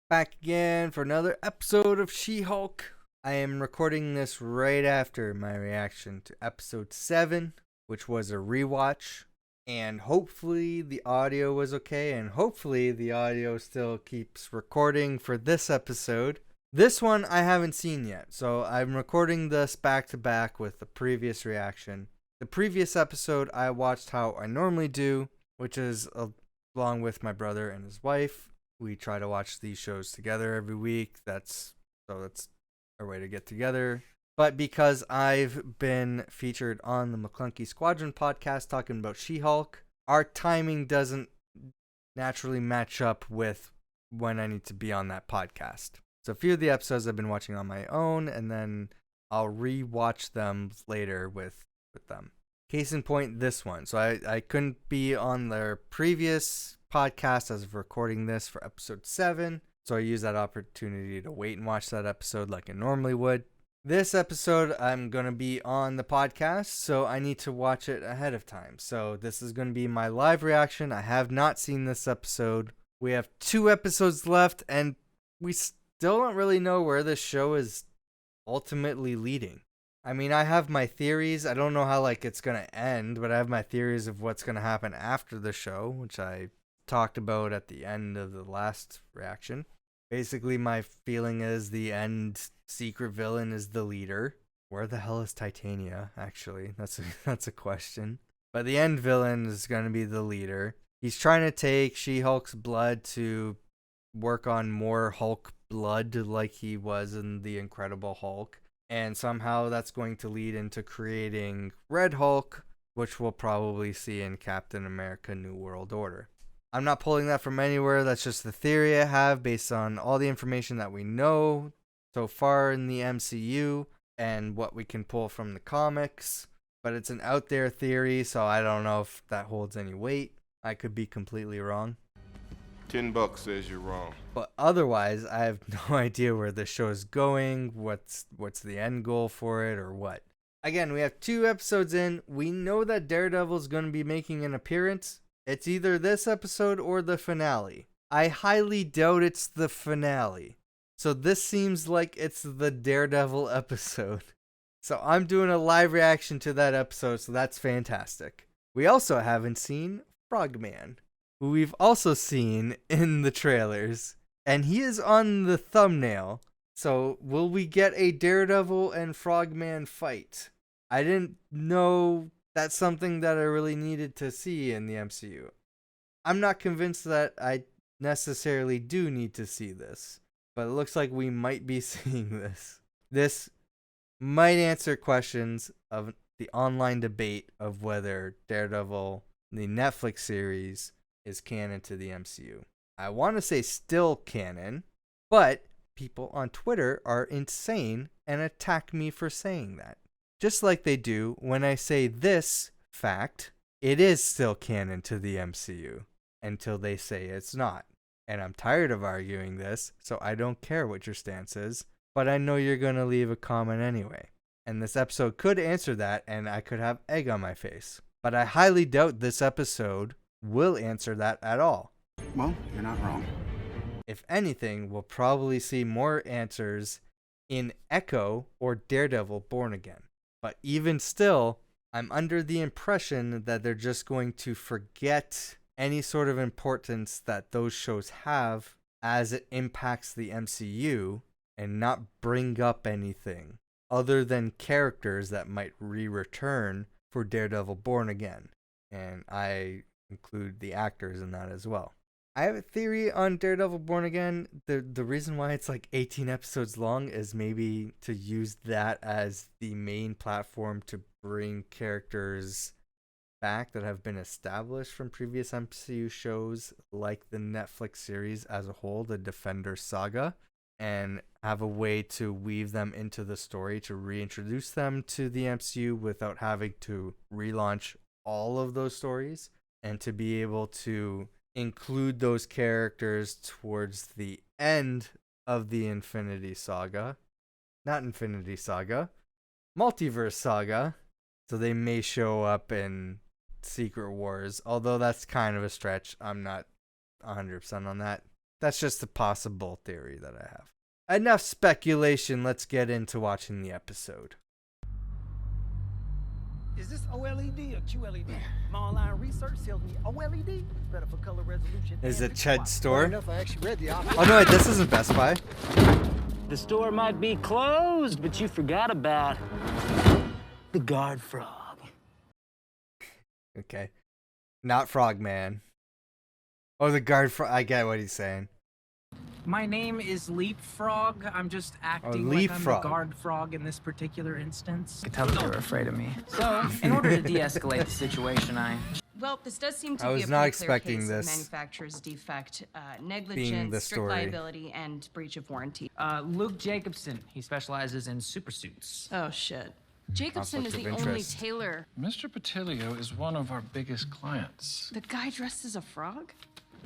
Back again for another episode of She-Hulk. I am recording this right after my reaction to episode 7, which was a rewatch. And hopefully the audio was okay, and hopefully the audio still keeps recording for this episode. This one I haven't seen yet, so I'm recording this back to back with the previous reaction. The previous episode I watched how I normally do, which is along with my brother and his wife. We try to watch these shows together every week. That's our way to get together. But because I've been featured on the Maclunkey Squadron podcast talking about She-Hulk, our timing doesn't naturally match up with when I need to be on that podcast. So a few of the episodes I've been watching on my own, and then I'll re-watch them later with them. Case in point, this one. So I couldn't be on their previous podcast as of recording this for episode 7. So I used that opportunity to wait and watch that episode like I normally would. This episode, I'm going to be on the podcast, so I need to watch it ahead of time. So this is going to be my live reaction. I have not seen this episode. We have 2 episodes left, and we still don't really know where this show is ultimately leading. I mean, I have my theories. I don't know how it's going to end, but I have my theories of what's going to happen after the show, which I talked about at the end of the last reaction. Basically, my feeling is the end secret villain is the leader. Where the hell is Titania, actually? That's a question. But the end villain is going to be the leader. He's trying to take She-Hulk's blood to work on more Hulk blood like he was in The Incredible Hulk. And somehow that's going to lead into creating Red Hulk, which we'll probably see in Captain America New World Order. I'm not pulling that from anywhere. That's just the theory I have based on all the information that we know so far in the MCU and what we can pull from the comics. But it's an out there theory, so I don't know if that holds any weight. I could be completely wrong. $10 says you're wrong. But otherwise, I have no idea where this show is going, what's the end goal for it, or what. Again, we have 2 episodes in. We know that Daredevil's going to be making an appearance. It's either this episode or the finale. I highly doubt it's the finale. So this seems like it's the Daredevil episode. So I'm doing a live reaction to that episode, so that's fantastic. We also haven't seen Frogman, who we've also seen in the trailers. And he is on the thumbnail. So will we get a Daredevil and Frogman fight? I didn't know that's something that I really needed to see in the MCU. I'm not convinced that I necessarily do need to see this, but it looks like we might be seeing this. This might answer questions of the online debate of whether Daredevil, the Netflix series, is canon to the MCU. I want to say still canon, but people on Twitter are insane and attack me for saying that. Just like they do when I say this fact, it is still canon to the MCU until they say it's not. And I'm tired of arguing this, so I don't care what your stance is, but I know you're going to leave a comment anyway. And this episode could answer that, and I could have egg on my face. But I highly doubt this episode will answer that at all. Well, you're not wrong. If anything, we'll probably see more answers in Echo or Daredevil Born Again. But even still, I'm under the impression that they're just going to forget any sort of importance that those shows have as it impacts the MCU and not bring up anything other than characters that might re-return for Daredevil Born Again. And I include the actors in that as well. I have a theory on Daredevil Born Again. The reason why it's 18 episodes long is maybe to use that as the main platform to bring characters back that have been established from previous MCU shows, like the Netflix series as a whole, the Defender saga, and have a way to weave them into the story to reintroduce them to the MCU without having to relaunch all of those stories, and to be able to include those characters towards the end of the Infinity Saga. Not Infinity Saga. Multiverse Saga. So they may show up in Secret Wars, although that's kind of a stretch. I'm not 100% on that. That's just a possible theory that I have. Enough speculation. Let's get into watching the episode. Is this OLED or QLED? My online research tells me OLED better for color resolution. Is and it picture Ched's quality. store? I actually read the option. Oh no, wait, this isn't Best Buy. The store might be closed, but you forgot about the guard frog. Okay. Not Frogman. Oh, the guard frog. I get what he's saying. My name is Leapfrog. I'm just acting like I'm the Leapfrog. guard frog in this particular instance. I could tell that they were afraid of me. So, in order to de-escalate the situation, Well, this does seem to I be was a not pretty expecting clear case this of manufacturer's defect, being negligence, the strict story. liability, and breach of warranty. Luke Jacobson, he specializes in super suits. Oh shit. Jacobson is Conflict the of only interest. tailor. Mr. Patilio is one of our biggest clients. The guy dressed as a frog?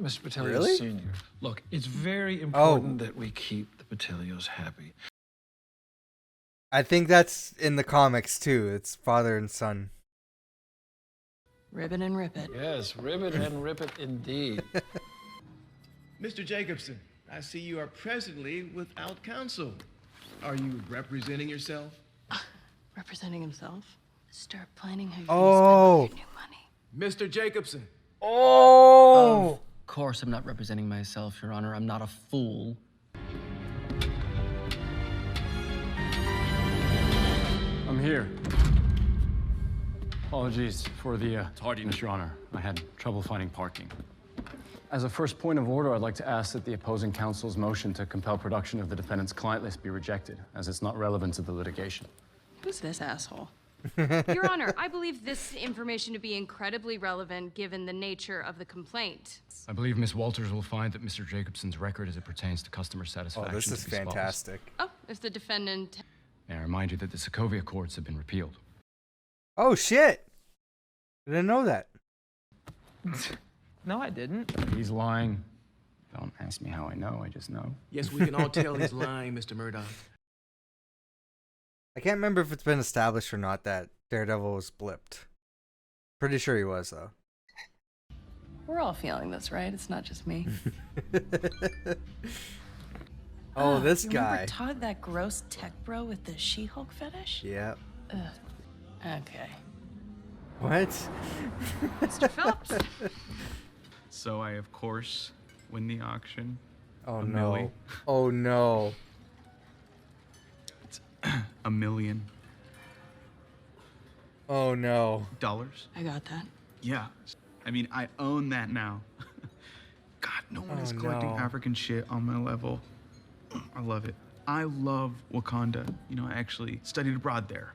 Mr. Patilio Really? Sr. Look, it's very important that we keep the Patilios happy. I think that's in the comics too. It's father and son. Ribbit and Ribbit. Yes, Ribbit and Ribbit indeed. Mr. Jacobson, I see you are presently without counsel. Are you representing yourself? Representing himself. Start planning how you're Oh. gonna spend all your new money. Mr. Jacobson. Oh. Of course, I'm not representing myself, Your Honor. I'm not a fool. I'm here. Apologies for the tardiness, Your Honor. I had trouble finding parking. As a first point of order, I'd like to ask that the opposing counsel's motion to compel production of the defendant's client list be rejected, as it's not relevant to the litigation. Who's this asshole? Your Honor, I believe this information to be incredibly relevant given the nature of the complaint. I believe Ms. Walters will find that Mr. Jacobson's record as it pertains to customer Oh, satisfaction this is to be spotless. fantastic. Oh, if the defendant... May I remind you that the Sokovia courts have been repealed. Oh shit! I didn't know that. No, I didn't. He's lying. Don't ask me how I know, I just know. Yes, we can all tell he's lying, Mr. Murdoch. I can't remember if it's been established or not that Daredevil was blipped. Pretty sure he was though. We're all feeling this, right? It's not just me. Oh, this you guy. Remember Todd, that gross tech bro with the She-Hulk fetish? Yep. Okay. What? Mr. Phillips? So I, of course, win the auction. Oh A no. milli. Oh no. $1 million. Oh no. I got that. Yeah. I mean, I own that now. God, no one is Oh, collecting no. African shit on my level. I love it. I love Wakanda. You know, I actually studied abroad there.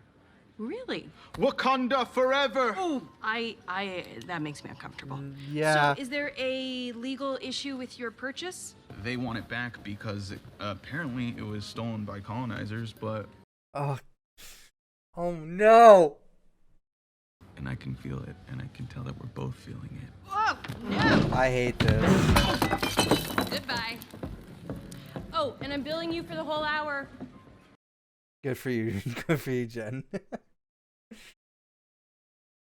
Really? Wakanda forever! Oh, that makes me uncomfortable. Yeah. So, is there a legal issue with your purchase? They want it back because apparently it was stolen by colonizers, but... Oh. Oh no. And I can feel it, and I can tell that we're both feeling it. Whoa, no! I hate this. Goodbye. Oh, and I'm billing you for the whole hour. Good for you. Good for you, Jen.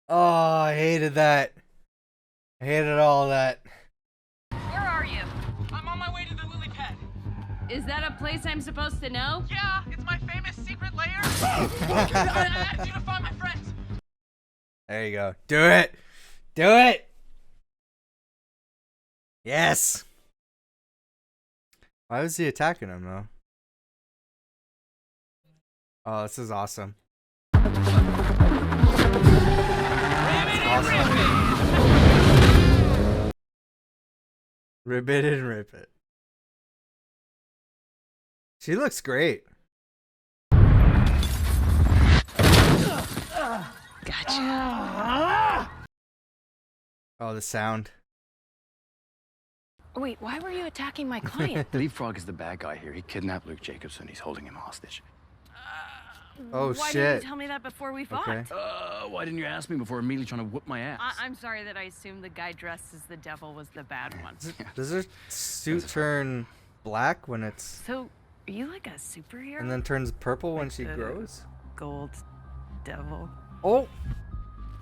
Oh, I hated that. I hated all that. Where are you? I'm on my way to the lily pad. Is that a place I'm supposed to know? Yeah, it's my famous secret lair. I need you to find my friends. There you go. Do it. Do it. Yes. Why was he attacking him, though? Oh, this is awesome. Ribbit and Ribbit. She looks great. Gotcha. Oh, the sound. Wait, why were you attacking my client? Leapfrog is the bad guy here. He kidnapped Luke Jacobson. He's holding him hostage. Oh, Why shit. didn't you tell me that before we fought? Okay. Why didn't you ask me before immediately trying to whip my ass? I'm sorry that I assumed the guy dressed as the devil was the bad one. Does her suit turn black when it's... So, are you like a superhero? and then turns purple when she the- grows? Gold devil. Oh!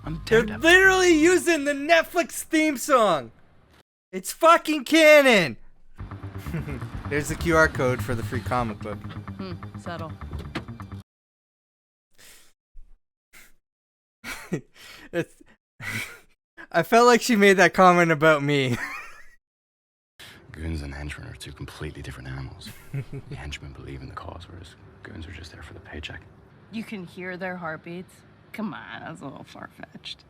I'm They're Daredevil. literally using the Netflix theme song! It's fucking canon! There's the QR code for the free comic book. Subtle. It's. I felt like she made that comment about me. Goons and henchmen are two completely different animals. The henchmen believe in the cause, whereas goons are just there for the paycheck. You can hear their heartbeats. Come on, that's a little far-fetched.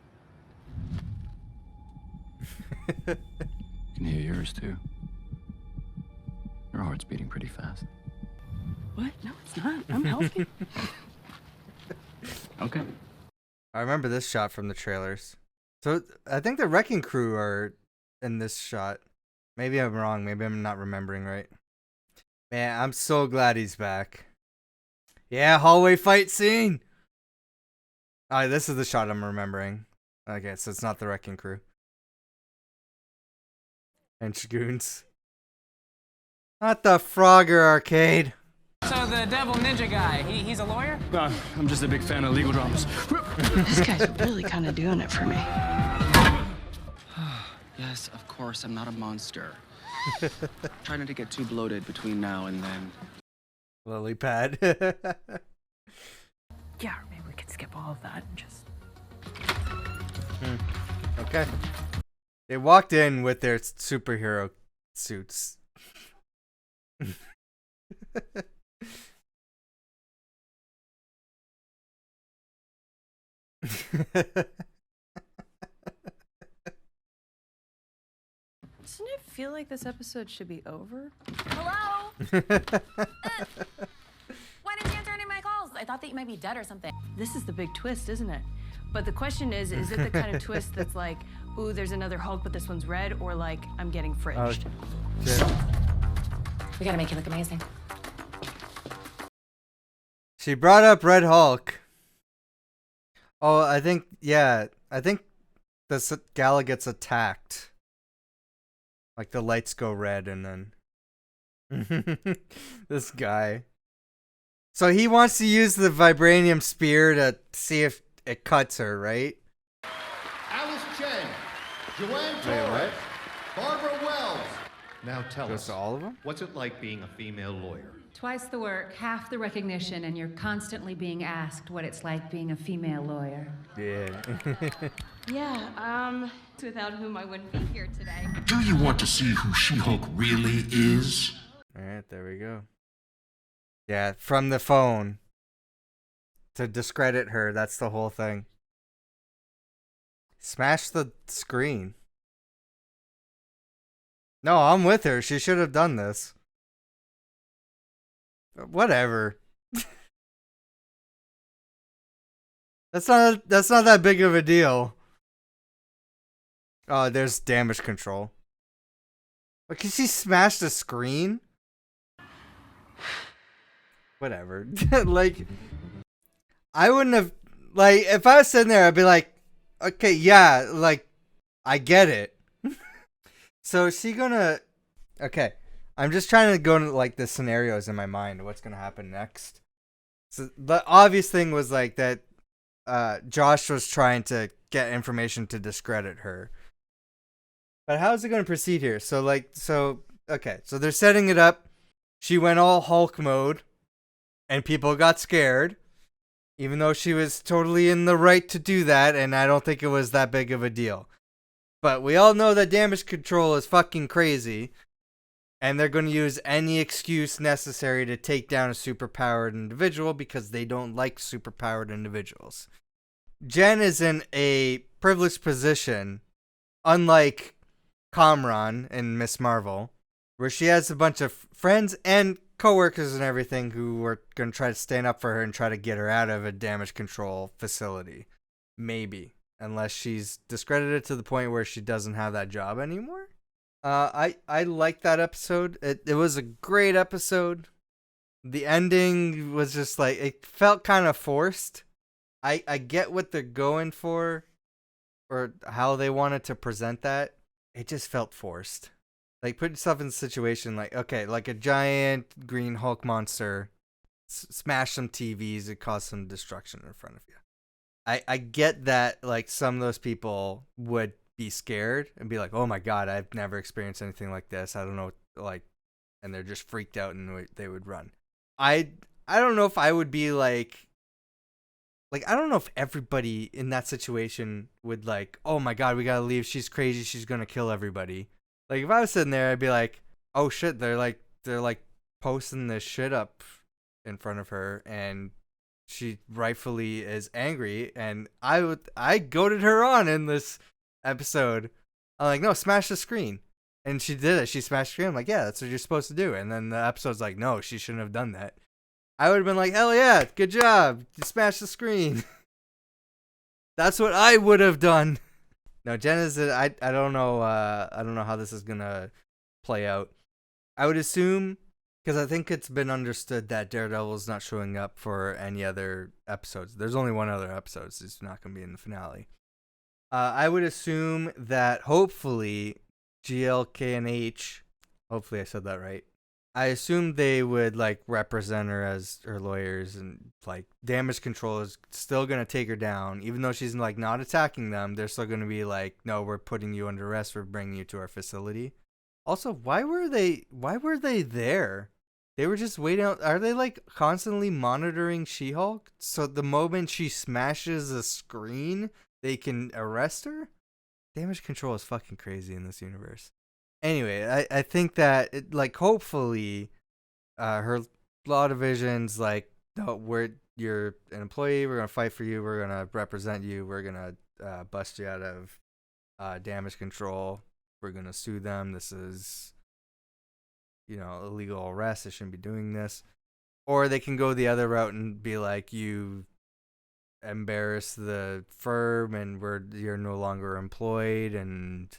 Can hear yours too. Your heart's beating pretty fast. What? No, it's not. I'm healthy. Okay. I remember this shot from the trailers. So I think the Wrecking Crew are in this shot. Maybe I'm wrong. Maybe I'm not remembering right. Man, I'm so glad he's back. Yeah, hallway fight scene. Alright, this is the shot I'm remembering. Okay, so it's not the Wrecking Crew. Hench goons. Not the Frogger arcade. So the Devil Ninja guy, he's a lawyer? I'm just a big fan of legal dramas. This guy's really kind of doing it for me. Yes, of course, I'm not a monster. Try not to get too bloated between now and then. Lily pad. Yeah, or maybe we could skip all of that and just... Okay. They walked in with their superhero suits. Doesn't it feel like this episode should be over? Hello? Why didn't you answer any of my calls? I thought that you might be dead or something. This is the big twist, isn't it? But the question is it the kind of twist that's like, ooh, there's another Hulk, but this one's red, or like, I'm getting fridged? We gotta make you look amazing. She brought up Red Hulk. Oh, I think this gala gets attacked. Like the lights go red and then this guy. So he wants to use the vibranium spear to see if it cuts her, right? Alice Chen, Joanne Torres, Barbara Wells. Now tell us, all of them? What's it like being a female lawyer? Twice the work, half the recognition, and you're constantly being asked what it's like being a female lawyer. Yeah. Yeah, without whom I wouldn't be here today. Do you want to see who She-Hulk really is? Alright, there we go. Yeah, from the phone. To discredit her, that's the whole thing. Smash the screen. No, I'm with her. She should have done this. Whatever. That's not that big of a deal. Oh, there's damage control. But can she smash the screen? Whatever. Like, I wouldn't have, like, if I was sitting there, I'd be like, okay, yeah, like, I get it. So is she gonna, okay, I'm just trying to go into, like, the scenarios in my mind, what's gonna happen next. So the obvious thing was, like, that Josh was trying to get information to discredit her. But how is it gonna proceed here? So, like, okay, so they're setting it up. She went all Hulk mode, and people got scared. Even though she was totally in the right to do that, and I don't think it was that big of a deal. But we all know that damage control is fucking crazy, and they're going to use any excuse necessary to take down a superpowered individual because they don't like superpowered individuals. Jen is in a privileged position, unlike Kamran in Miss Marvel, where she has a bunch of friends and coworkers and everything who are going to try to stand up for her and try to get her out of a damage control facility. Maybe. Unless she's discredited to the point where she doesn't have that job anymore. I liked that episode. It was a great episode. The ending was just like, it felt kind of forced. I get what they're going for, or how they wanted to present that. It just felt forced. Like, put yourself in a situation like, okay, like a giant green Hulk monster smash some TVs and cause some destruction in front of you. I get that, like, some of those people would be scared and be like, oh my god, I've never experienced anything like this. I don't know, like, and they're just freaked out and they would run. I don't know if I would be like I don't know if everybody in that situation would like, oh my god, we gotta leave. She's crazy. She's gonna kill everybody. Like if I was sitting there, I'd be like, oh shit, they're like posting this shit up in front of her, and she rightfully is angry, and I goaded her on in this episode. I'm like, no, smash the screen. And she did it. She smashed the screen. I'm like, yeah, that's what you're supposed to do. And then the episode's like, no, she shouldn't have done that. I would have been like, hell yeah, good job. You smashed the screen. That's what I would have done. No, Jenna's, I don't know. I don't know how this is going to play out. I would assume, because I think it's been understood that Daredevil's not showing up for any other episodes. There's only one other episode, so it's not going to be in the finale. I would assume that hopefully GLK&H, hopefully I said that right. I assume they would like represent her as her lawyers, and like Damage Control is still going to take her down. Even though she's like not attacking them, they're still going to be like, no, we're putting you under arrest. We're bringing you to our facility. Also, why were they there? They were just waiting out. Are they like constantly monitoring She-Hulk? So the moment she smashes a screen, they can arrest her? Damage Control is fucking crazy in this universe. Anyway, I think that hopefully her law division's like, no, you're an employee, we're gonna fight for you, we're gonna represent you, we're gonna bust you out of Damage Control, we're gonna sue them, this is illegal arrest, they shouldn't be doing this. Or they can go the other route and be like, you embarrass the firm and you're no longer employed, and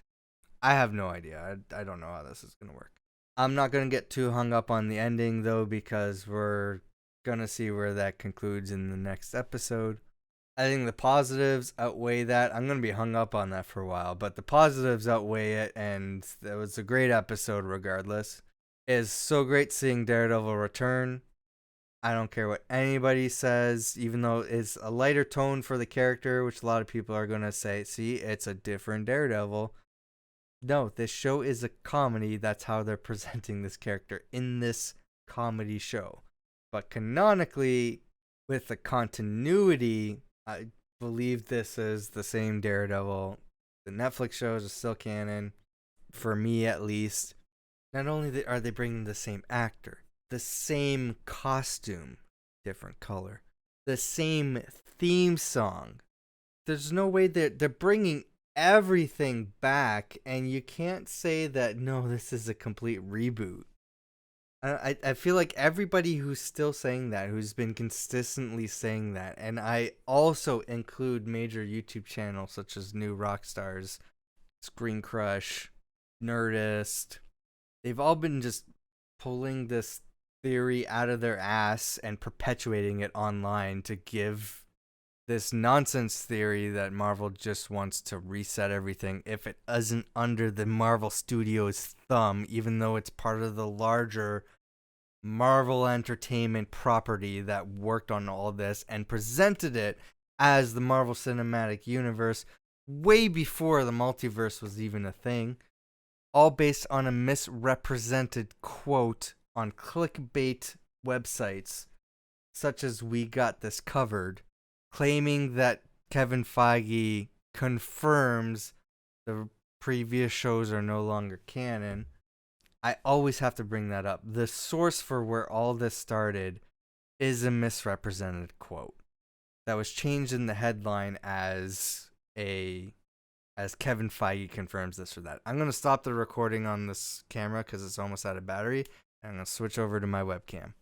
I have no idea. I don't know how this is going to work. I'm not going to get too hung up on the ending, though, because we're going to see where that concludes in the next episode. I think the positives outweigh that. I'm going to be hung up on that for a while, but the positives outweigh it, and it was a great episode regardless. It is so great seeing Daredevil return. I don't care what anybody says, even though it's a lighter tone for the character, which a lot of people are going to say, see, it's a different Daredevil. No, this show is a comedy. That's how they're presenting this character in this comedy show. But canonically, with the continuity, I believe this is the same Daredevil. The Netflix shows are still canon, for me at least. Not only are they bringing the same actor, the same costume, different color, the same theme song. There's no way they're bringing everything back, and you can't say that, no, this is a complete reboot. I feel like everybody who's still saying that, who's been consistently saying that, and I also include major YouTube channels such as New Rockstars, Screen Crush, Nerdist, they've all been just pulling this theory out of their ass and perpetuating it online to give this nonsense theory that Marvel just wants to reset everything if it isn't under the Marvel Studios thumb, even though it's part of the larger Marvel Entertainment property that worked on all this and presented it as the Marvel Cinematic Universe way before the multiverse was even a thing, all based on a misrepresented quote on clickbait websites such as We Got This Covered, claiming that Kevin Feige confirms the previous shows are no longer canon. I always have to bring that up. The source for where all this started is a misrepresented quote that was changed in the headline as Kevin Feige confirms this or that. I'm going to stop the recording on this camera because it's almost out of battery, and I'm going to switch over to my webcam.